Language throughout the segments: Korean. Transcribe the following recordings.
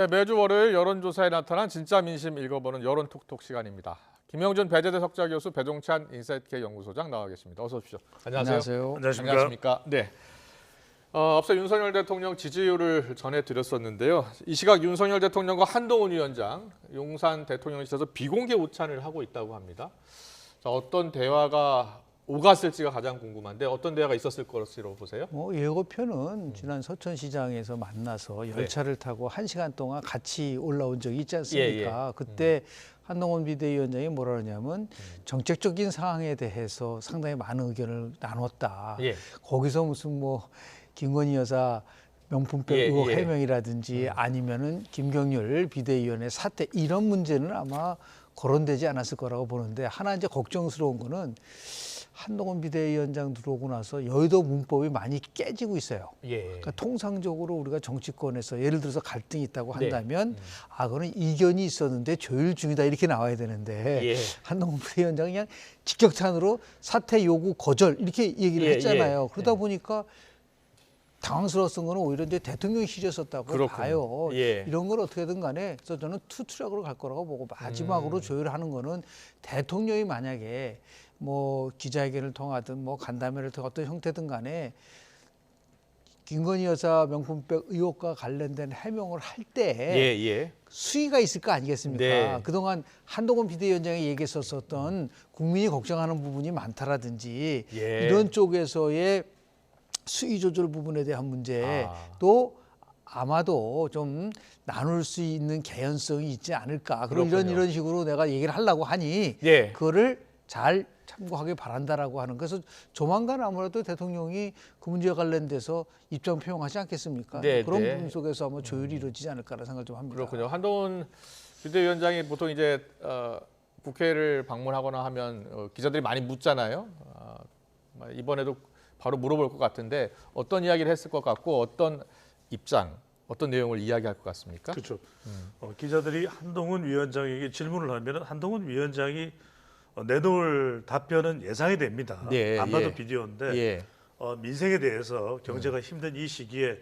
네, 매주 월요일 여론조사에 나타난 진짜 민심 읽어보는 여론톡톡 시간입니다. 김영준 배재대 석좌교수, 배종찬 인사이트K 연구소장 나와 계십니다. 어서 오십시오. 안녕하세요. 안녕하십니까. 네. 앞서 윤석열 대통령 지지율을 전해드렸었는데요. 이 시각 윤석열 대통령과 한동훈 위원장, 용산 대통령실에서 비공개 오찬을 하고 있다고 합니다. 자, 어떤 대화가 오갔을지가 가장 궁금한데 어떤 대화가 있었을 것으로 보세요? 예고편은 지난 서천시장에서 만나서 열차를 타고 1시간 동안 같이 올라온 적이 있지 않습니까? 그때 한동훈 비대위원장이 뭐라 그러냐면 정책적인 상황에 대해서 상당히 많은 의견을 나눴다. 거기서 무슨 김건희 여사 명품백 의혹 해명이라든지 아니면은 김경률 비대위원회 사퇴 이런 문제는 아마 거론되지 않았을 거라고 보는데 하나 이제 걱정스러운 거는 한동훈 비대위원장 들어오고 나서 여의도 문법이 많이 깨지고 있어요. 그러니까 통상적으로 우리가 정치권에서 예를 들어서 갈등이 있다고 한다면 그거는 이견이 있었는데 조율 중이다 이렇게 나와야 되는데 한동훈 비대위원장이 그냥 직격탄으로 사퇴 요구 거절 이렇게 얘기를 했잖아요. 그러다 보니까 당황스러웠던 거는 오히려 이제 대통령실에 썼다고 봐요. 이런 걸 어떻게든 간에 그래서 저는 투트랙으로 갈 거라고 보고 마지막으로 조율하는 거는 대통령이 만약에 기자회견을 통하든 간담회를 통한 어떤 형태든 간에 김건희 여사 명품백 의혹과 관련된 해명을 할 때 수위가 있을 거 아니겠습니까? 그동안 한동훈 비대위원장이 얘기했었던 국민이 걱정하는 부분이 많다라든지 이런 쪽에서의 수위 조절 부분에 대한 문제 또 아마도 좀 나눌 수 있는 개연성이 있지 않을까. 그리고 이런 식으로 내가 얘기를 하려고 하니 그거를 잘 참고하길 바란다라고 하는. 그래서 조만간 아무래도 대통령이 그 문제와 관련돼서 입장 표명하지 않겠습니까? 그런 부분 속에서 아마 조율이 이루어지지 않을까라는 생각을 좀 합니다. 그렇군요. 한동훈 비대위원장이 보통 이제 국회를 방문하거나 하면 기자들이 많이 묻잖아요. 이번에도 바로 물어볼 것 같은데 어떤 이야기를 했을 것 같고 어떤 입장, 어떤 내용을 이야기할 것 같습니까? 그렇죠. 기자들이 한동훈 위원장에게 질문을 하면 한동훈 위원장이 내놓을 답변은 예상이 됩니다. 안 봐도 비디오인데 민생에 대해서 경제가 힘든 이 시기에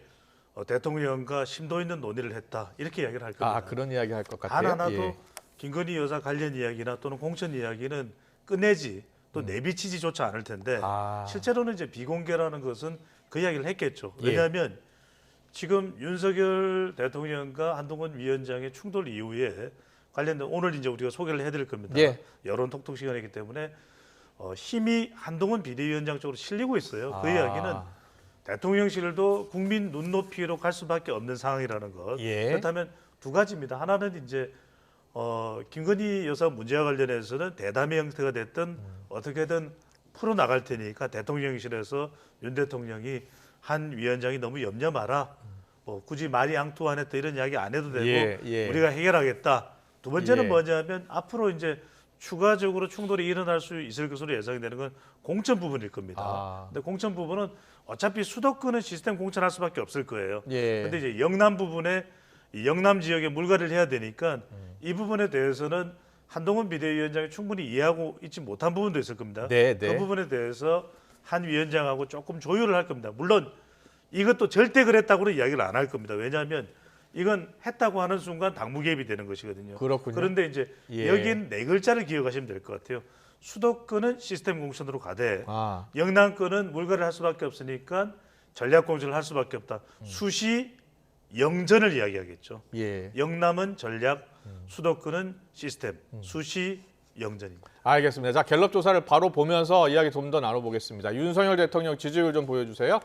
대통령과 심도 있는 논의를 했다 이렇게 이야기를 할 겁니다. 그런 이야기 할 것 같아요. 하나도 김건희 여사 관련 이야기나 또는 공천 이야기는 끝내지 또 내비치지조차 않을 텐데 실제로는 이제 비공개라는 것은 그 이야기를 했겠죠. 왜냐하면 지금 윤석열 대통령과 한동훈 위원장의 충돌 이후에 관련된 오늘 이제 우리가 소개를 해드릴 겁니다. 여론 톡톡 시간이기 때문에 힘이 한동훈 비대위원장 쪽으로 실리고 있어요. 그 이야기는 대통령실도 국민 눈높이로 갈 수밖에 없는 상황이라는 것. 그렇다면 두 가지입니다. 하나는 이제 김건희 여사 문제와 관련해서는 대담의 형태가 됐든 어떻게든 풀어 나갈 테니까 대통령실에서 윤 대통령이 한 위원장이 너무 염려 마라. 굳이 말이 앙투안했다 이런 이야기 안 해도 되고 우리가 해결하겠다. 두 번째는 뭐냐면 앞으로 이제 추가적으로 충돌이 일어날 수 있을 것으로 예상이 되는 건 공천 부분일 겁니다. 근데 공천 부분은 어차피 수도권은 시스템 공천할 수밖에 없을 거예요. 근데 이제 영남 부분에 이 영남 지역에 물갈이를 해야 되니까 이 부분에 대해서는 한동훈 비대위원장이 충분히 이해하고 있지 못한 부분도 있을 겁니다. 그 부분에 대해서 한 위원장하고 조금 조율을 할 겁니다. 물론 이것도 절대 그랬다고는 이야기를 안 할 겁니다. 왜냐하면 이건 했다고 하는 순간 당무 개입이 되는 것이거든요. 그런데 이제 여기는 네 글자를 기억하시면 될 것 같아요. 수도권은 시스템 공천으로 가되 영남권은 물갈이를 할 수밖에 없으니까 전략 공천을 할 수밖에 없다. 수시 영전을 이야기하겠죠. 영남은 전략, 수도권은 시스템, 수시 영전입니다. 알겠습니다. 자, 갤럽 조사를 바로 보면서 이야기 좀 더 나눠보겠습니다. 윤석열 대통령 지지율 좀 보여주세요.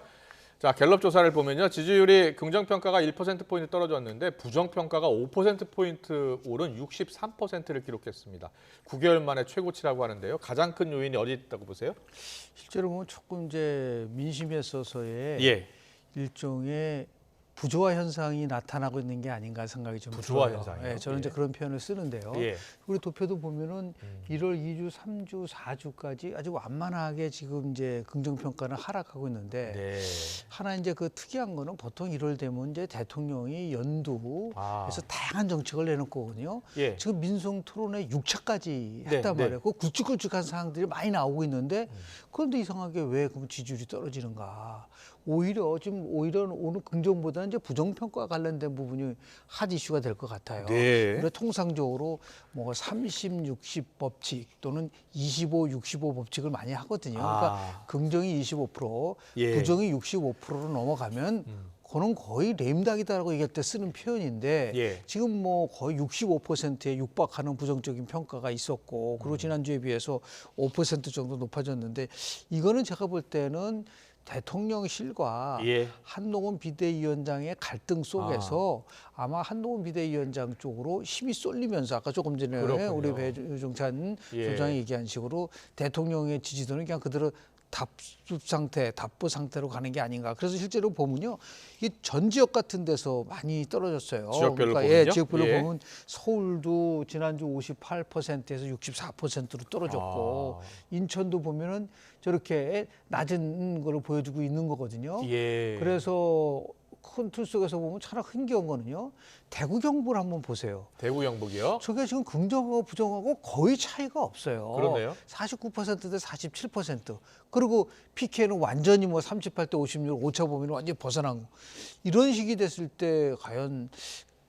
자, 갤럽 조사를 보면요. 지지율이 긍정평가가 1%포인트 떨어졌는데 부정평가가 5%포인트 오른 63%를 기록했습니다. 9개월 만에 최고치라고 하는데요. 가장 큰 요인이 어디 있다고 보세요? 실제로 보면 조금 이제 민심에 있어서의 일종의 부조화 현상이 나타나고 있는 게 아닌가 생각이 좀 부조화 들어요. 현상이요? 저는 이제 그런 표현을 쓰는데요. 우리 도표도 보면은 1월 2주, 3주, 4주까지 아주 완만하게 지금 이제 긍정평가는 하락하고 있는데 하나 이제 그 특이한 거는 보통 1월 되면 이제 대통령이 연두에서 다양한 정책을 내놓을 거거든요. 지금 민생 토론회 6차까지 했단 말이에요. 그 굵직굵직한 사항들이 많이 나오고 있는데 그런데 이상하게 왜 그럼 지지율이 떨어지는가? 오히려 오늘 긍정보다는 이제 부정평가 관련된 부분이 핫 이슈가 될 것 같아요. 네. 우리가 통상적으로 뭐 30, 60 법칙 또는 25, 65 법칙을 많이 하거든요. 그러니까 긍정이 25%, 예. 부정이 65%로 넘어가면 그거는 거의 레임덕이다라고 얘기할 때 쓰는 표현인데 예. 지금 뭐 거의 65%에 육박하는 부정적인 평가가 있었고 그리고 지난주에 비해서 5% 정도 높아졌는데 이거는 제가 볼 때는 대통령실과 예. 한동훈 비대위원장의 갈등 속에서 아마 한동훈 비대위원장 쪽으로 힘이 쏠리면서 아까 조금 전에 그렇군요. 우리 배종찬 예. 소장이 얘기한 식으로 대통령의 지지도는 그냥 그대로 답보 상태로 가는 게 아닌가. 그래서 실제로 보면요, 이 전 지역 같은 데서 많이 떨어졌어요. 지역별로 그러니까 보면요? 지역별로 예. 보면 서울도 지난주 58%에서 64%로 떨어졌고 인천도 보면은 저렇게 낮은 거를 보여주고 있는 거거든요. 예. 그래서 큰 틀 속에서 보면 참 흥겨운 거는요. 대구 경북을 한번 보세요. 대구 경북이요? 저게 지금 긍정하고 부정하고 거의 차이가 없어요. 그러네요. 49%대 47%. 그리고 PK는 완전히 뭐 38대 56, 오차 범위는 완전히 벗어난 거. 이런 식이 됐을 때 과연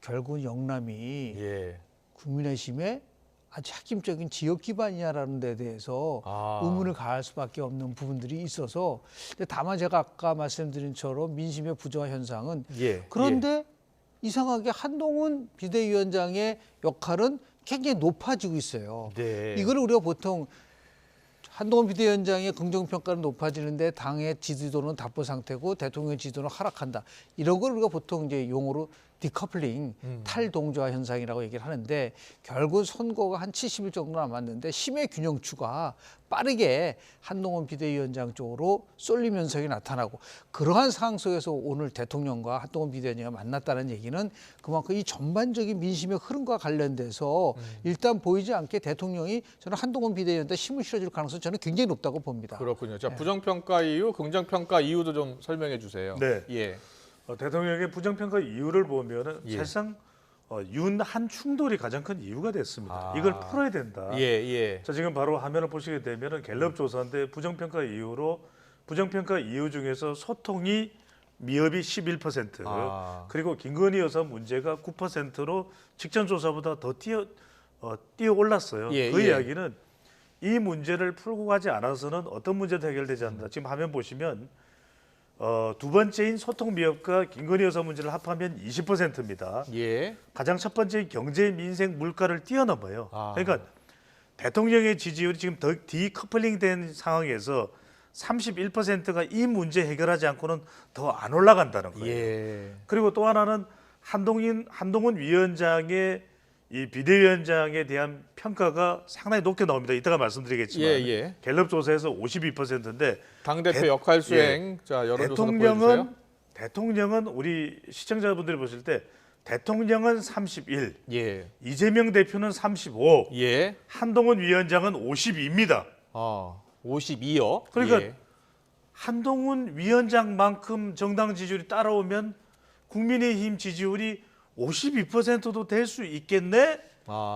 결국 영남이 예. 국민의힘의 아주 핵심적인 지역 기반이냐라는 데 대해서 의문을 가할 수밖에 없는 부분들이 있어서 근데 다만 제가 아까 말씀드린 처럼 민심의 부정화 현상은 예. 그런데 이상하게 한동훈 비대위원장의 역할은 굉장히 높아지고 있어요. 네. 이걸 우리가 보통 한동훈 비대위원장의 긍정평가는 높아지는데 당의 지지도는 답보 상태고 대통령 지지도는 하락한다. 이런 걸 우리가 보통 이제 용어로 디커플링, 탈동조화 현상이라고 얘기를 하는데 결국 선거가 한 70일 정도 남았는데 힘의 균형추가 빠르게 한동훈 비대위원장 쪽으로 쏠림 현상이 나타나고 그러한 상황 속에서 오늘 대통령과 한동훈 비대위원장이 만났다는 얘기는 그만큼 이 전반적인 민심의 흐름과 관련돼서 일단 보이지 않게 대통령이 저는 한동훈 비대위원장한테 힘을 실어줄 가능성이 저는 굉장히 높다고 봅니다. 그렇군요. 자, 부정평가 이유, 긍정평가 이유도 좀 설명해 주세요. 네. 예. 대통령의 부정평가 이유를 보면은 예. 사실상 윤한 충돌이 가장 큰 이유가 됐습니다. 이걸 풀어야 된다. 예, 예. 자, 지금 바로 화면을 보시게 되면은 갤럽 조사인데 부정평가 이유 중에서 소통이 미흡이 11%, 그리고 김건희 여사 문제가 9%로 직전 조사보다 더 뛰어 올랐어요. 예, 그 예. 이야기는 이 문제를 풀고 가지 않아서는 어떤 문제도 해결되지 않는다. 지금 화면 보시면 두 번째인 소통 미흡과 김건희 여사 문제를 합하면 20%입니다. 예. 가장 첫 번째 경제, 민생, 물가를 뛰어넘어요. 그러니까 대통령의 지지율이 지금 더 디커플링된 상황에서 31%가 이 문제 해결하지 않고는 더 안 올라간다는 거예요. 예. 그리고 또 하나는 한동훈 위원장의 이 비대위원장에 대한 평가가 상당히 높게 나옵니다. 이따가 말씀드리겠지만 예, 예. 갤럽 조사에서 52%인데 당대표 역할 수행. 자, 여론조사 보여주세요. 대통령은 우리 시청자분들이 보실 때 대통령은 31, 예. 이재명 대표는 35, 예. 한동훈 위원장은 52입니다. 52요. 그러니까 예. 한동훈 위원장만큼 정당 지지율이 따라오면 국민의힘 지지율이 52%도 될 수 있겠네?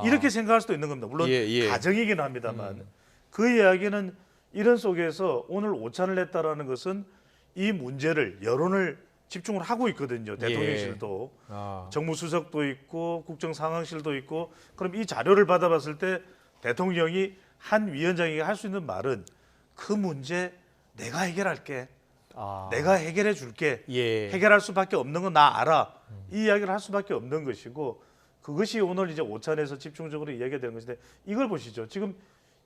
이렇게 생각할 수도 있는 겁니다. 물론 가정이긴 합니다만 그 이야기는 이런 속에서 오늘 오찬을 냈다라는 것은 이 문제를 여론을 집중을 하고 있거든요. 대통령실도 정무수석도 있고 국정상황실도 있고 그럼 이 자료를 받아봤을 때 대통령이 한 위원장에게 할 수 있는 말은 그 문제 내가 해결할게. 내가 해결해 줄게. 예. 해결할 수밖에 없는 건 나 알아. 이 이야기를 할 수밖에 없는 것이고 그것이 오늘 이제 오찬에서 집중적으로 이야기가 되는 것인데 이걸 보시죠. 지금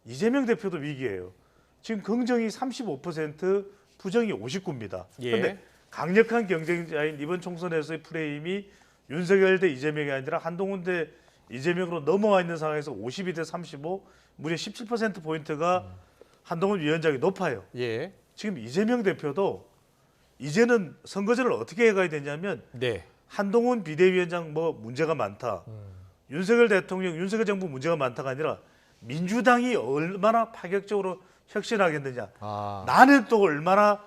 이재명 대표도 위기예요. 지금 긍정이 35%, 부정이 59입니다. 그런데 예. 강력한 경쟁자인 이번 총선에서의 프레임이 윤석열 대 이재명이 아니라 한동훈 대 이재명으로 넘어와 있는 상황에서 52대 35, 무려 17%포인트가 한동훈 위원장이 높아요. 예. 지금 이재명 대표도 이제는 선거제를 어떻게 해가야 되냐면 네. 한동훈 비대위원장 뭐 문제가 많다. 윤석열 대통령, 윤석열 정부 문제가 많다가 아니라 민주당이 얼마나 파격적으로 혁신하겠느냐. 나는 또 얼마나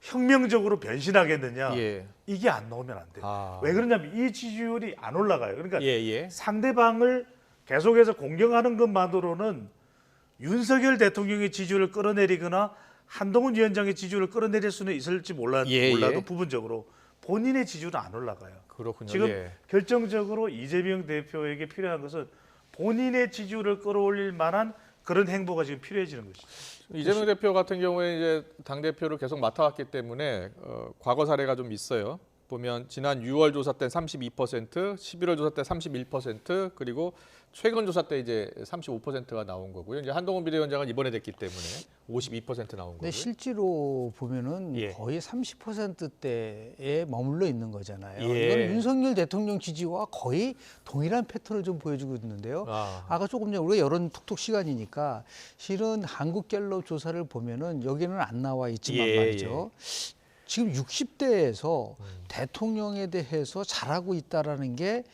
혁명적으로 변신하겠느냐. 예. 이게 안 나오면 안 돼요. 왜 그러냐면 이 지지율이 안 올라가요. 그러니까 상대방을 계속해서 공격하는 것만으로는 윤석열 대통령의 지지율을 끌어내리거나 한동훈 위원장의 지지율을 끌어내릴 수는 있을지 몰라도 예. 부분적으로 본인의 지지율은 안 올라가요. 그렇군요. 지금 예. 결정적으로 이재명 대표에게 필요한 것은 본인의 지지율을 끌어올릴 만한 그런 행보가 지금 필요해지는 것이죠. 이재명 대표 같은 경우에 이제 당 대표를 계속 맡아왔기 때문에 과거 사례가 좀 있어요. 보면 지난 6월 조사 때 32%, 11월 조사 때 31%, 그리고 최근 조사 때 이제 35%가 나온 거고요. 이제 한동훈 비대위원장은 이번에 됐기 때문에 52% 나온 거고요. 근데 실제로 보면은 예. 거의 30%대에 머물러 있는 거잖아요. 예. 이건 윤석열 대통령 지지와 거의 동일한 패턴을 좀 보여주고 있는데요. 아까 조금 전에 우리가 여론 톡톡 시간이니까 실은 한국갤럽 조사를 보면은 여기는 안 나와 있지만 예, 말이죠. 지금 60대에서 대통령에 대해서 잘하고 있다라는 게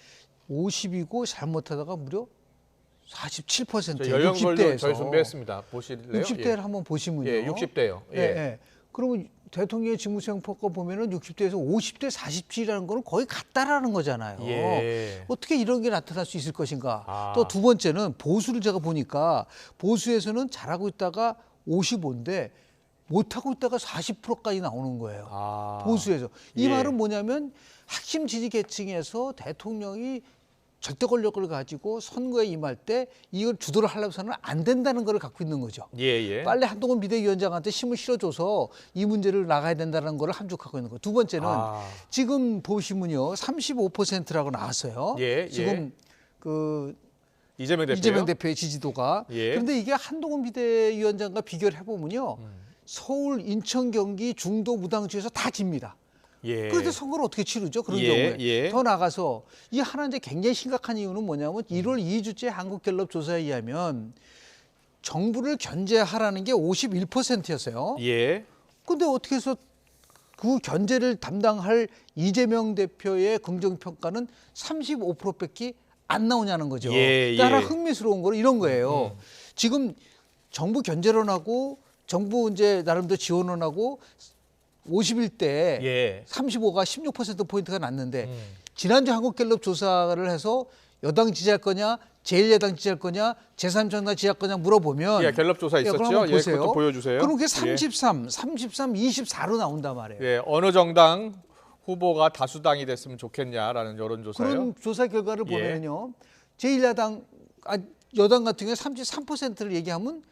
50이고 잘못하다가 무려 47%예요. 연령별로 60대에서. 저희 준비했습니다. 보실래요? 60대를 한번 보시면요. 예, 60대요. 예. 예. 그러면 대통령의 직무수행 평가 보면은 60대에서 50대 47이라는 거는 거의 같다라는 거잖아요. 예. 어떻게 이런 게 나타날 수 있을 것인가? 아. 또 두 번째는 보수를 제가 보니까 보수에서는 잘하고 있다가 55인데 못하고 있다가 40%까지 나오는 거예요. 보수에서. 이 예. 말은 뭐냐면 핵심 지지 계층에서 대통령이 절대 권력을 가지고 선거에 임할 때 이걸 주도를 하려고서는 안 된다는 걸 갖고 있는 거죠. 예. 빨리 한동훈 비대위원장한테 힘을 실어줘서 이 문제를 나가야 된다는 걸 함축하고 있는 거예요. 두 번째는 지금 보시면요, 35%라고 나왔어요. 예. 지금 그 이재명 대표요? 이재명 대표의 지지도가. 예. 그런데 이게 한동훈 비대위원장과 비교를 해보면요, 서울, 인천, 경기, 중도, 무당지에서 다 집니다. 예. 그런데 선거를 어떻게 치르죠? 그런 예, 경우에. 예. 더 나가서 이 하나 이제 굉장히 심각한 이유는 뭐냐면 1월 2주째 한국갤럽 조사에 의하면 정부를 견제하라는 게 51%였어요. 예. 근데 어떻게 해서 그 견제를 담당할 이재명 대표의 긍정평가는 35%밖에 안 나오냐는 거죠. 예, 근데 하나 예. 흥미스러운 거는 이런 거예요. 지금 정부 견제론하고 정부 이제 나름대로 지원론하고 51대 예. 35가 16%포인트가 났는데 지난주 한국갤럽 조사를 해서 여당 지지할 거냐 제1야당 지지할 거냐 제3정당 지지할 거냐 물어보면 예, 갤럽 조사 그럼 있었죠? 한번 예, 보세요. 그것도 보여주세요. 그럼 그게 예. 33, 24로 나온단 말이에요. 예, 어느 정당 후보가 다수당이 됐으면 좋겠냐라는 여론조사요. 그런 조사 결과를 예. 보면요. 제1야당 여당 같은 경우에 33%를 얘기하면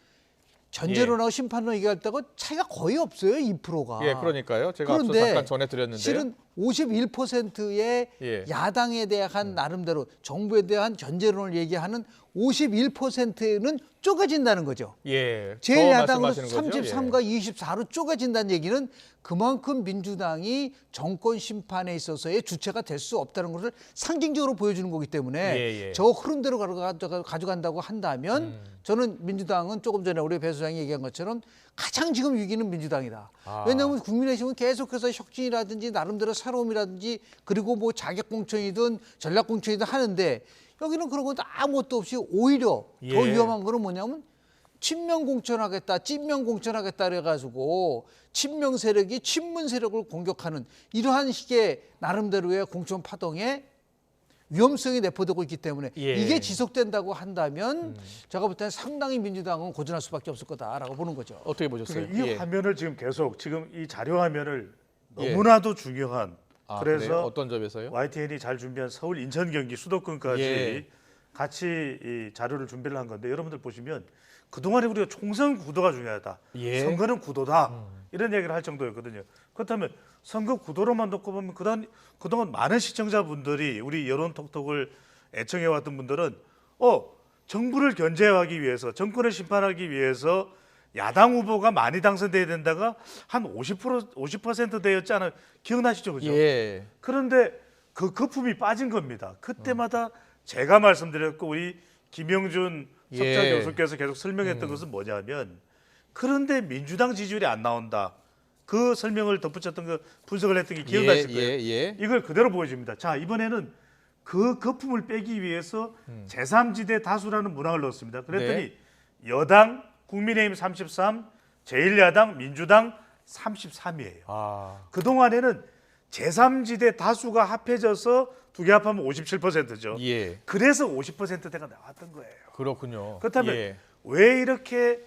견제론하고 심판론 얘기할 때가 차이가 거의 없어요. 2%가. 예, 그러니까요. 제가 앞서 그런데 잠깐 전해드렸는데요. 실은 51%의 예. 야당에 대한 나름대로 정부에 대한 견제론을 얘기하는 51%는 쪼개진다는 거죠. 예, 제1야당으로 말씀하시는 거죠? 33과 24로 쪼개진다는 얘기는 그만큼 민주당이 정권 심판에 있어서의 주체가 될 수 없다는 것을 상징적으로 보여주는 거기 때문에 예. 저 흐름대로 가져간다고 한다면 저는 민주당은 조금 전에 우리 배 소장이 얘기한 것처럼 가장 지금 위기는 민주당이다. 왜냐하면 국민의힘은 계속해서 혁신이라든지 나름대로 새로움이라든지 그리고 뭐 자격공천이든 전략공천이든 하는데 여기는 그런 것도 아무것도 없이 오히려 더 예. 위험한 거는 뭐냐면 친명공천하겠다, 찐명공천하겠다 그래가지고 친명 세력이 친문 세력을 공격하는 이러한 식의 나름대로의 공천 파동에 위험성이 내포되고 있기 때문에 예. 이게 지속된다고 한다면 제가 볼 때는 상당히 민주당은 고전할 수밖에 없을 거다라고 보는 거죠. 어떻게 보셨어요? 이 예. 화면을 지금 계속 지금 이 자료 화면을 예. 너무나도 중요한 그래요? 그래서 어떤 점에서요? YTN이 잘 준비한 서울, 인천, 경기 수도권까지 예. 같이 이 자료를 준비를 한 건데 여러분들 보시면 그동안에 우리가 총선 구도가 중요하다. 예. 선거는 구도다. 이런 얘기를 할 정도였거든요. 그렇다면 선거 구도로만 놓고 보면 그동안 많은 시청자분들이 우리 여론톡톡을 애청해왔던 분들은 정부를 견제하기 위해서 정권을 심판하기 위해서 야당 후보가 많이 당선돼야 된다가 한 50% 되었지 않아요? 기억나시죠? 그죠? 예. 그런데 그 거품이 빠진 겁니다. 그때마다 제가 말씀드렸고 우리 김영준 석자 예. 교수께서 계속 설명했던 것은 뭐냐면 그런데 민주당 지지율이 안 나온다. 그 설명을 덧붙였던 그 분석을 했던 게 기억나실 거예요. 예. 이걸 그대로 보여줍니다. 자, 이번에는 그 거품을 빼기 위해서 제3지대 다수라는 문항을 넣었습니다. 그랬더니 여당 국민의힘 33, 제1야당 민주당 33이에요. 그동안에는 제3지대 다수가 합해져서 두 개 합하면 57%죠. 예. 그래서 50%대가 나왔던 거예요. 그렇군요. 그렇다면 예. 왜 이렇게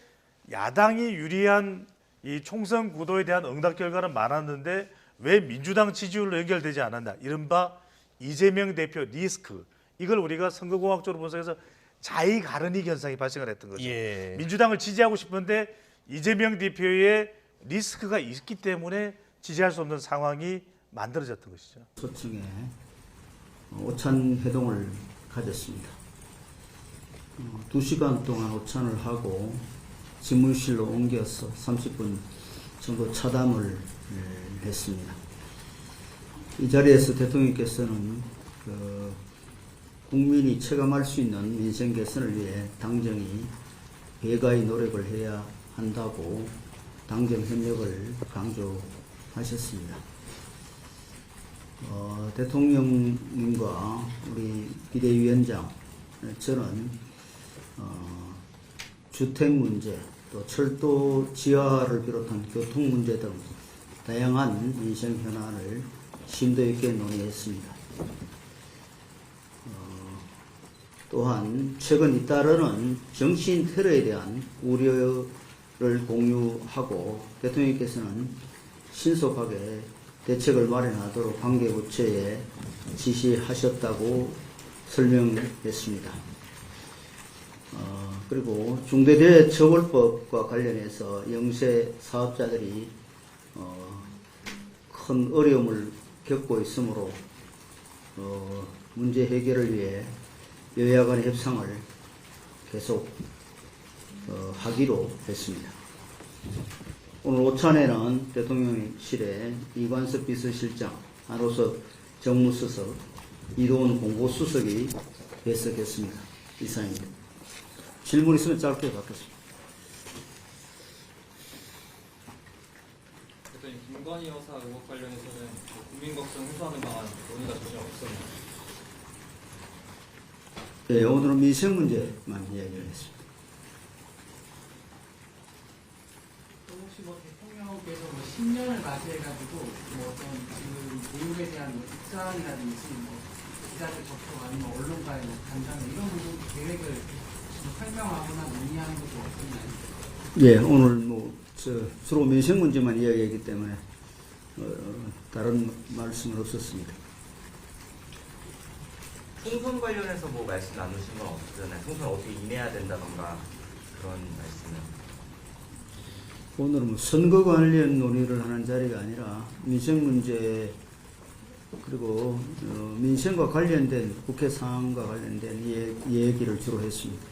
야당이 유리한 이 총선 구도에 대한 응답 결과는 많았는데 왜 민주당 지지율로 연결되지 않았나? 이른바 이재명 대표 리스크. 이걸 우리가 선거공학적으로 분석해서 자의 가르니 현상이 발생을 했던 거죠. 예. 민주당을 지지하고 싶은데 이재명 대표의 리스크가 있기 때문에 지지할 수 없는 상황이 만들어졌던 것이죠. 소층에 오찬 회동을 가졌습니다. 2시간 동안 오찬을 하고 집무실로 옮겨서 30분 정도 차담을 했습니다. 이 자리에서 대통령께서는 국민이 체감할 수 있는 민생 개선을 위해 당정이 배가의 노력을 해야 한다고 당정 협력을 강조하셨습니다. 대통령님과 우리 비대위원장, 저는 주택 문제, 또 철도 지하를 비롯한 교통 문제 등 다양한 민생 현안을 심도 있게 논의했습니다. 또한 최근 잇따르는 정신 테러에 대한 우려를 공유하고 대통령께서는 신속하게 대책을 마련하도록 관계부처에 지시하셨다고 설명했습니다. 그리고 중대재해처벌법과 관련해서 영세 사업자들이 큰 어려움을 겪고 있으므로 문제 해결을 위해 여야 간의 협상을 계속 하기로 했습니다. 오늘 오찬에는 대통령실에 이관섭 비서실장, 한호섭 정무수석, 이도훈 공보수석이 배석했습니다. 이상입니다. 질문 있으면 짧게 받겠습니다. 대표님, 김건희 여사 의혹 관련해서는 국민 걱정 해소하는 방안 논의가 전혀 없었나요? 네, 오늘은 민생 문제만 이야기를 했습니다. 혹시 대통령께서 10년을 맞이해가지고 어떤 지금 교육에 대한 입장이라든지 기자들 접촉 아니면 언론과의 간담회 이런 부분 계획을 지금 설명하거나 논의하는 것도 없었나요? 예, 오늘 주로 민생 문제만 이야기했기 때문에 다른 말씀은 없었습니다. 총선 관련해서 말씀 나누신 건 없잖아요. 총선 어떻게 임해야 된다던가 그런 말씀은. 오늘은 선거 관련 논의를 하는 자리가 아니라 민생 문제 그리고 민생과 관련된 국회 상황과 관련된 얘기를 주로 했습니다.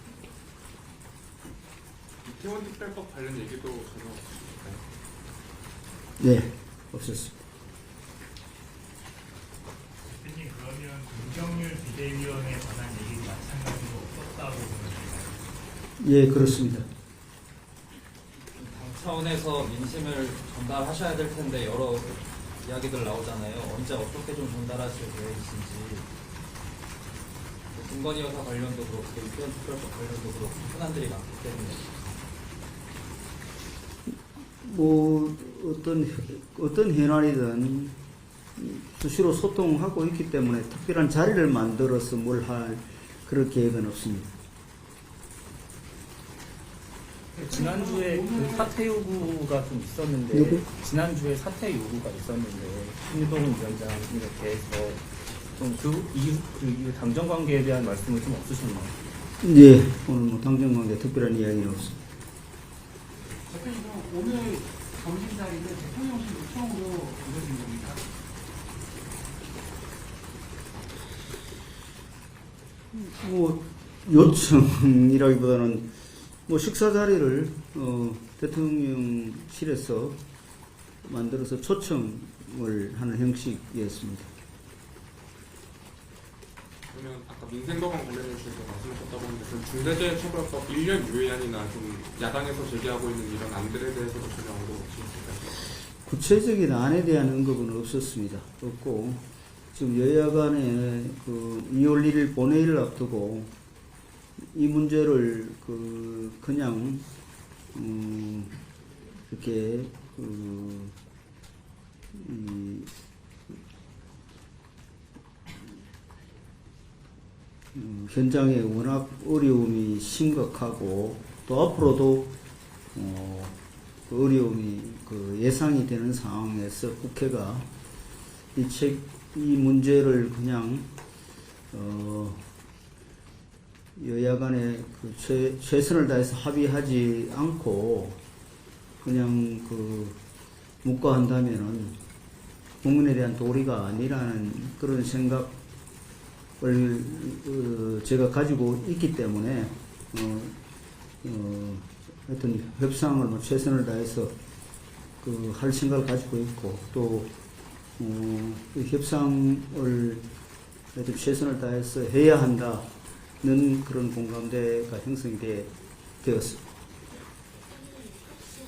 이태원 특별법 관련 얘기도 전혀 없으실까요? 네, 없었습니다. 대표님, 그러면 김경률 비대위원에 관한 얘기도 마찬가지로 없었다고 보면 되나요? 예, 그렇습니다. 당 차원에서 민심을 전달하셔야 될 텐데 여러 이야기들 나오잖아요. 언제 어떻게 좀 전달하실 계획이신지. 김건희 여사 관련도 그렇고 이태원 특별법 관련도 그렇고 현안들이 많기 때문에. 어떤 현안이든 수시로 소통하고 있기 때문에 특별한 자리를 만들어서 뭘 할 그런 계획은 없습니다. 지난주에 그 사퇴 요구가 좀 있었는데 누구? 지난주에 사퇴 요구가 있었는데 신유동 위원장 이렇게 해서 좀 그 이후 당정 관계에 대한 말씀은 좀 없으셨나요? 예, 오늘 당정관계 특별한 이야기는 없습니다. 대표님, 그럼 오늘 점심 자리는 대통령실 요청으로 이루어진 겁니까? 요청이라기보다는 식사 자리를 대통령실에서 만들어서 초청을 하는 형식이었습니다. 그러면 아까 민생법안 관련해서 말씀하셨다고 하는데 그 중대재해처벌법 1년 유예안이나 좀 야당에서 제기하고 있는 이런 안들에 대해서도 전혀 언급 없으실까요? 구체적인 안에 대한 언급은 없었습니다. 없고 지금 여야 간에 2월 1일 본회의를 앞두고 이 문제를 그냥 이렇게 현장에 워낙 어려움이 심각하고 또 앞으로도 그 어려움이 그 예상이 되는 상황에서 국회가 이 문제를 그냥 여야 간에 그 최선을 다해서 합의하지 않고 그냥 그 묵과한다면은 국민에 대한 도리가 아니라는 그런 생각을 제가 가지고 있기 때문에 하여튼 협상을 뭐 최선을 다해서 그 할 생각을 가지고 있고 또 그 협상을 하여튼 최선을 다해서 해야 한다는 그런 공감대가 형성이 되었습니다.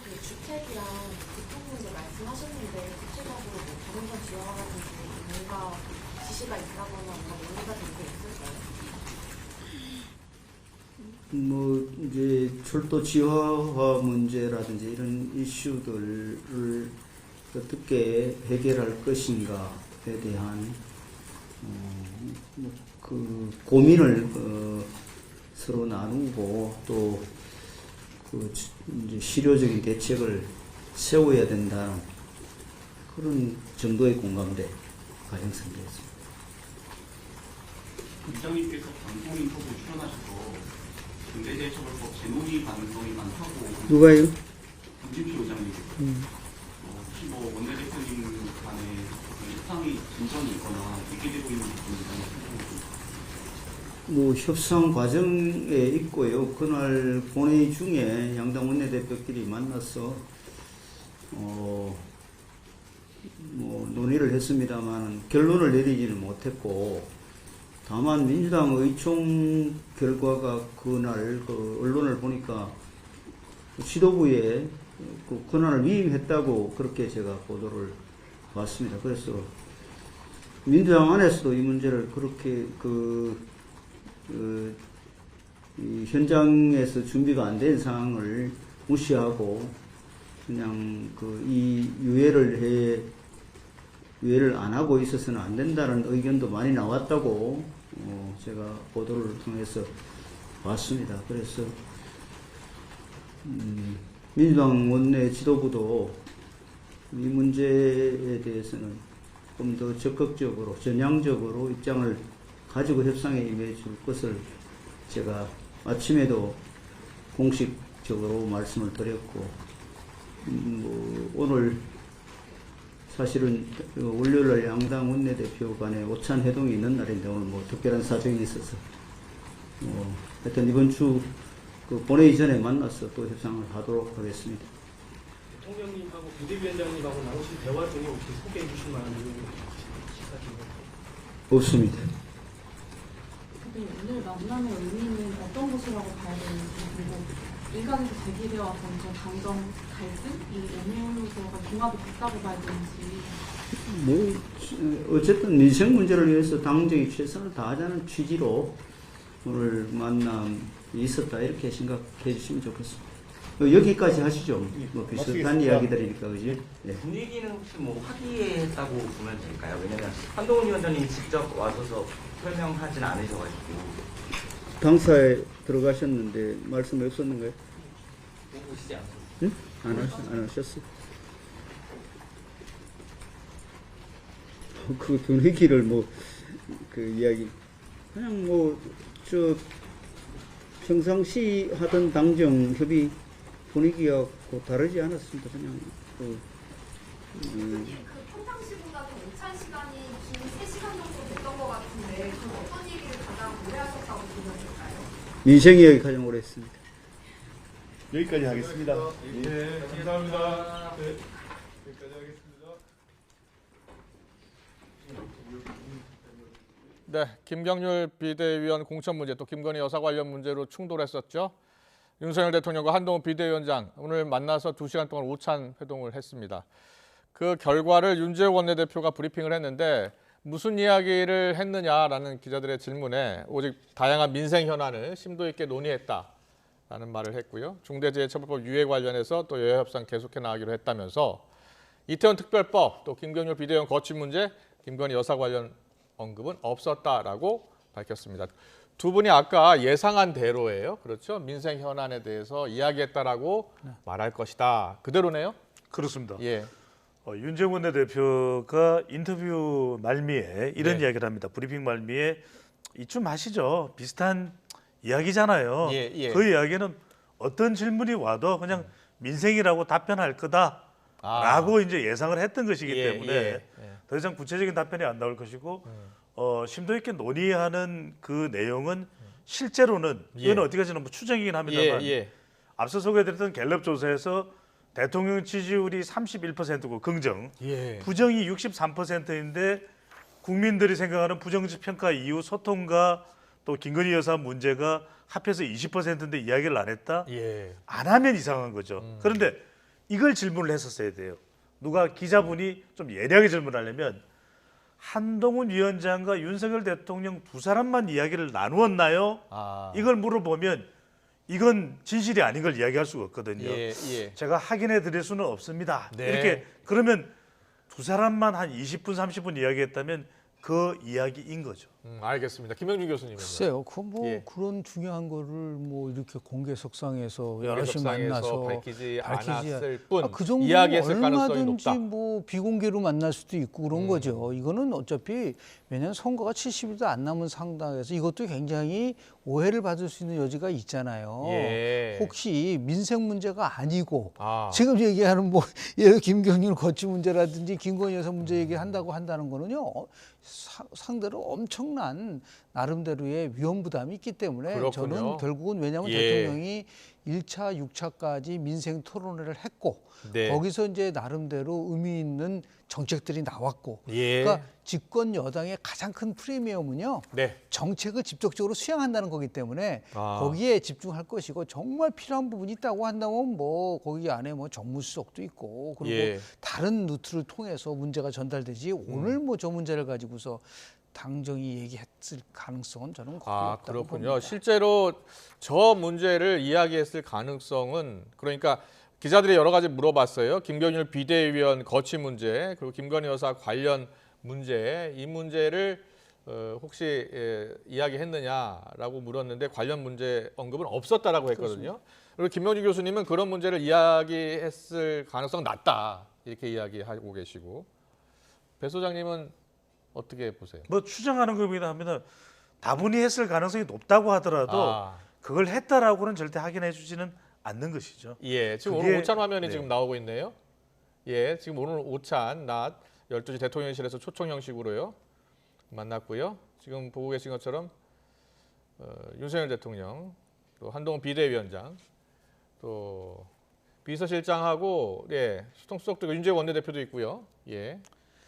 그 주택이랑 교통 문제 말씀하셨는데 구체적으로 뭐 다른 건 지원하라든지 뭔가 지시가 있다거나 뭔가 논의가 된 게 있을까요? 뭐 이제 철도 지하화 문제라든지 이런 이슈들을 어떻게 해결할 것인가에 대한 그 고민을 서로 나누고 또 그 이제 실효적인 대책을 세워야 된다는 그런 정도의 공감대가 형성되었습니다. 국장님께서 방송 인터뷰 출연하셔서 중대재해처벌법 재논의 가능성이 많다고 누가요? 김진표 의장님께서 혹시 뭐 원내대표님 간에 협상이 진전이 있거나 얘기되고 있는 부분이 있나요? 뭐 협상 과정에 있고요. 그날 본회의 중에 양당 원내대표끼리 만나서 뭐 논의를 했습니다만 결론을 내리지는 못했고 다만 민주당 의총 결과가 그날 그 언론을 보니까 지도부에 그 권한을 위임했다고 그렇게 제가 보도를 봤습니다. 그래서 민주당 안에서도 이 문제를 그렇게 이 현장에서 준비가 안 된 상황을 무시하고 그냥 이 유예를 안 하고 있어서는 안 된다는 의견도 많이 나왔다고 제가 보도를 통해서 봤습니다. 그래서 민주당 원내 지도부도 이 문제에 대해서는 좀 더 적극적으로 전향적으로 입장을 가지고 협상에 임해 줄 것을 제가 아침에도 공식적으로 말씀을 드렸고 오늘 사실은 월요일날 양당 원내대표 간에 오찬 회동이 있는 날인데 오늘 뭐 특별한 사정이 있어서 하여튼 이번 주 그 본회의 전에 만나서 또 협상을 하도록 하겠습니다. 대통령님하고 비대위원장님하고 나오신 대화 중에 혹시 소개해 주실 만한 내용이 있으신가요? 없습니다. 오늘 만남의 의미는 어떤 것이라고 봐야 되는지 그리고 일각에서 제기되어 왔던 저 당정 갈등, 이 오늘 요소가 종합이 됐다고 봐야 되는지. 뭐 어쨌든 민생 문제를 위해서 당정이 최선을 다하자는 취지로 오늘 만남이 있었다 이렇게 생각해 주시면 좋겠습니다. 여기까지 하시죠. 뭐 비슷한 이야기들이니까 그지? 네. 분위기는 혹시 뭐 화기애애했다고 보면 될까요? 왜냐면 한동훈 위원장님이 직접 와서서 설명하진 않으셔가지고. 당사에 들어가셨는데 말씀 없었는가요? 보시지 않으셨어요? 응? 안 하셨어요. 그 분위기를 그 이야기 그냥 평상시 하던 당정 협의 분위기가 다르지 않았습니다. 그냥 그 평상시보다도 오찬 시간이 긴 3시간 정도 됐던 것 같은데 그 어떤 얘기를 가장 오래 하셨다고 보면 될까요? 민생 이야기 가장 오래 했습니다. 여기까지 하겠습니다. 네, 감사합니다. 네, 여기까지 하겠습니다. 네, 김경률 비대위원 공천 문제 또 김건희 여사 관련 문제로 충돌했었죠. 윤석열 대통령과 한동훈 비대위원장 오늘 만나서 2시간 동안 오찬 회동을 했습니다. 그 결과를 윤재욱 원내대표가 브리핑을 했는데 무슨 이야기를 했느냐라는 기자들의 질문에 오직 다양한 민생 현안을 심도 있게 논의했다라는 말을 했고요. 중대재해처벌법 유예 관련해서 또 여야 협상 계속해 나가기로 했다면서 이태원 특별법 또 김경률 비대위원 거취 문제 김건희 여사 관련 언급은 없었다라고 밝혔습니다. 두 분이 아까 예상한 대로예요. 그렇죠? 민생 현안에 대해서 이야기했다라고 말할 것이다. 그대로네요? 그렇습니다. 예. 윤재욱 원내대표가 인터뷰 말미에 이런 네. 이야기를 합니다. 브리핑 말미에 이쯤 아시죠? 비슷한 이야기잖아요. 예, 예. 그 이야기는 어떤 질문이 와도 그냥 민생이라고 답변할 거다라고 이제 예상을 했던 것이기 예, 때문에 예. 더 이상 구체적인 답변이 안 나올 것이고 심도 있게 논의하는 그 내용은 실제로는 이건 어디까지나 뭐 추정이긴 합니다만 앞서 소개해드렸던 갤럽 조사에서 대통령 지지율이 31%고 긍정, 부정이 63%인데 국민들이 생각하는 부정적 평가 이후 소통과 또 김건희 여사 문제가 합해서 20%인데 이야기를 안 했다? 안 하면 이상한 거죠. 그런데 이걸 질문을 했었어야 돼요. 누가 기자분이 좀 예리하게 질문하려면 한동훈 위원장과 윤석열 대통령 두 사람만 이야기를 나누었나요? 이걸 물어보면 이건 진실이 아닌 걸 이야기할 수가 없거든요. 제가 확인해 드릴 수는 없습니다. 이렇게 그러면 두 사람만 한 20분, 30분 이야기했다면 그 이야기인 거죠. 알겠습니다. 김영준 교수님은요? 글쎄요. 그런 중요한 거를 뭐 이렇게 공개석상에서 여럿이 만나서 밝히지 않았을 뿐 그 정도 이야기했을 가능성이 얼마든지 높다. 뭐 비공개로 만날 수도 있고 그런 거죠. 이거는 어차피 왜냐하면 선거가 70일도 안 남은 상황에서 이것도 굉장히 오해를 받을 수 있는 여지가 있잖아요. 혹시 민생 문제가 아니고 지금 얘기하는 뭐 예를 김경률 거취 문제라든지 김건희 여사 문제 얘기한다고 한다는 거는요. 상대로 엄청난 나름대로의 위험 부담이 있기 때문에 그렇군요. 저는 결국은 왜냐하면 대통령이 1차, 6차까지 민생 토론회를 했고 거기서 이제 나름대로 의미 있는 정책들이 나왔고 그러니까 집권 여당의 가장 큰 프리미엄은요. 정책을 직접적으로 수행한다는 거기 때문에 거기에 집중할 것이고 정말 필요한 부분이 있다고 한다면 뭐 거기 안에 뭐 정무수석도 있고 그리고 다른 루트를 통해서 문제가 전달되지 오늘 뭐 저 문제를 가지고서 당정이 얘기했을 가능성은 저는 거의 없다고 그렇군요. 봅니다. 실제로 저 문제를 이야기했을 가능성은 그러니까 기자들이 여러 가지 물어봤어요. 김경률 비대위원 거취 문제 그리고 김건희 여사 관련 문제 이 문제를 혹시 이야기했느냐라고 물었는데 관련 문제 언급은 없었다라고 했거든요. 그렇습니다. 그리고 김명준 교수님은 그런 문제를 이야기했을 가능성 낮다 이렇게 이야기하고 계시고 배 소장님은 어떻게 보세요? 뭐 추정하는 겁니다 하면은 다분히 했을 가능성이 높다고 하더라도 그걸 했다라고는 절대 확인해 주지는 않는 것이죠. 지금 오늘 오찬 화면이 지금 나오고 있네요. 지금 오늘 오찬 낮 12시 대통령실에서 초청 형식으로요. 만났고요. 지금 보고 계신 것처럼 윤석열 대통령, 또 한동훈 비대위원장, 또 비서실장하고 수통수석도 윤재욱 원내대표도 있고요.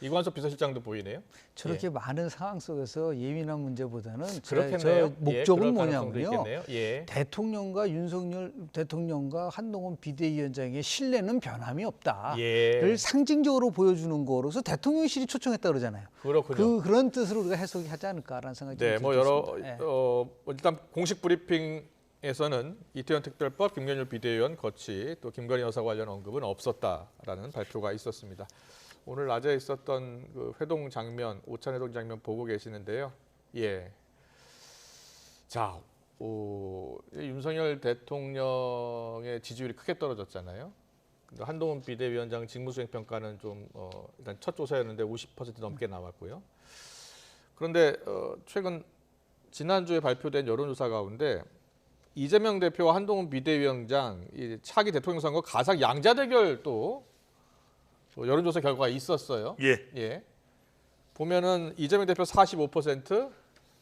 이관섭 비서실장도 보이네요. 저렇게 많은 상황 속에서 예민한 문제보다는 그렇겠네요. 저 목적은 그럴 가능성도 뭐냐면요. 있겠네요. 대통령과 윤석열 대통령과 한동훈 비대위원장의 신뢰는 변함이 없다를 상징적으로 보여주는 거로서 대통령실이 초청했다 그러잖아요. 그렇군요. 그런 뜻으로 우리가 해석하지 않을까라는 생각이 듭니다. 일단 공식 브리핑에서는 이태원 특별법, 김경률 비대위원 거취, 또 김건희 여사 관련 언급은 없었다라는 발표가 있었습니다. 오늘 낮에 있었던 그 회동 장면, 오찬 회동 장면 보고 계시는데요. 자, 윤석열 대통령의 지지율이 크게 떨어졌잖아요. 근데 한동훈 비대위원장 직무수행 평가는 좀 일단 첫 조사였는데 50% 넘게 나왔고요. 그런데 최근 지난주에 발표된 여론조사 가운데 이재명 대표와 한동훈 비대위원장 이 차기 대통령 선거 가상 양자 대결도 여론조사 결과가 있었어요. 보면은 이재명 대표 45%,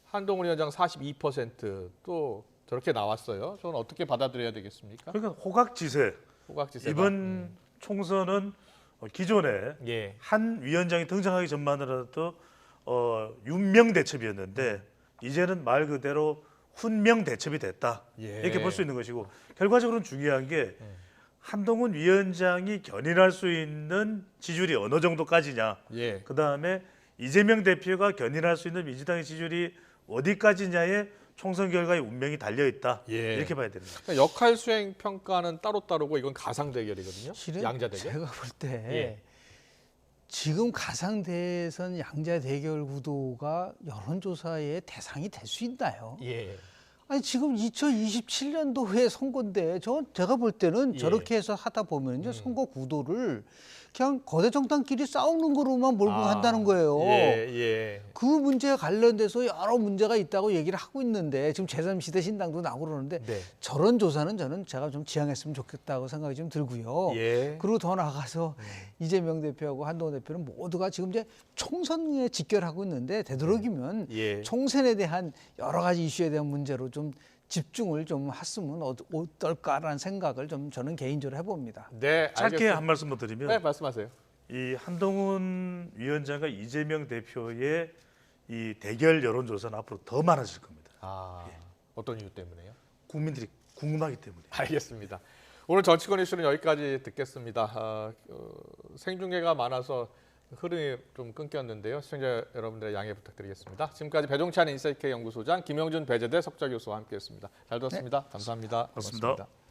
한동훈 위원장 42% 또 저렇게 나왔어요. 저는 어떻게 받아들여야 되겠습니까? 그러니까 호각지세. 이번 총선은 기존에 한 위원장이 등장하기 전만으로도 윤명 대첩이었는데 이제는 말 그대로 훈명 대첩이 됐다. 이렇게 볼 수 있는 것이고 결과적으로는 중요한 게 한동훈 위원장이 견인할 수 있는 지지율이 어느 정도까지냐. 그다음에 이재명 대표가 견인할 수 있는 민주당의 지지율이 어디까지냐에 총선 결과의 운명이 달려있다. 이렇게 봐야 됩니다. 그러니까 역할 수행 평가는 따로따로고 이건 가상 대결이거든요. 양자 대결. 제가 볼 때 지금 가상 대선 양자 대결 구도가 여론조사의 대상이 될 수 있나요? 예. 아니 지금 2027년도에 선거인데 제가 볼 때는 예. 저렇게 해서 하다 보면요 선거 구도를 그냥 거대 정당끼리 싸우는 거로만 몰고 간다는 거예요. 예. 그 문제에 관련돼서 여러 문제가 있다고 얘기를 하고 있는데 지금 제3시대 신당도 나오고 그러는데 네. 저런 조사는 제가 좀 지양했으면 좋겠다고 생각이 좀 들고요. 예. 그리고 더 나아가서 이재명 대표하고 한동훈 대표는 모두가 지금 이제 총선에 직결하고 있는데 되도록이면 예. 총선에 대한 여러 가지 이슈에 대한 문제로 좀 집중을 좀 했으면 어떨까라는 생각을 좀 저는 개인적으로 해봅니다. 네, 짧게 알겠습니다. 한 말씀만 드리면 네, 말씀하세요. 이 한동훈 위원장과 이재명 대표의 이 대결 여론조사는 앞으로 더 많아질 겁니다. 어떤 이유 때문에요? 국민들이 궁금하기 때문에. 알겠습니다. 오늘 정치권 이슈는 여기까지 듣겠습니다. 생중계가 많아서 흐름이 좀 끊겼는데요. 시청자 여러분들의 양해 부탁드리겠습니다. 지금까지 배종찬 인사이트 연구소장 김영준 배재대 석좌 교수와 함께했습니다. 잘 들었습니다. 감사합니다. 고맙습니다. 고맙습니다.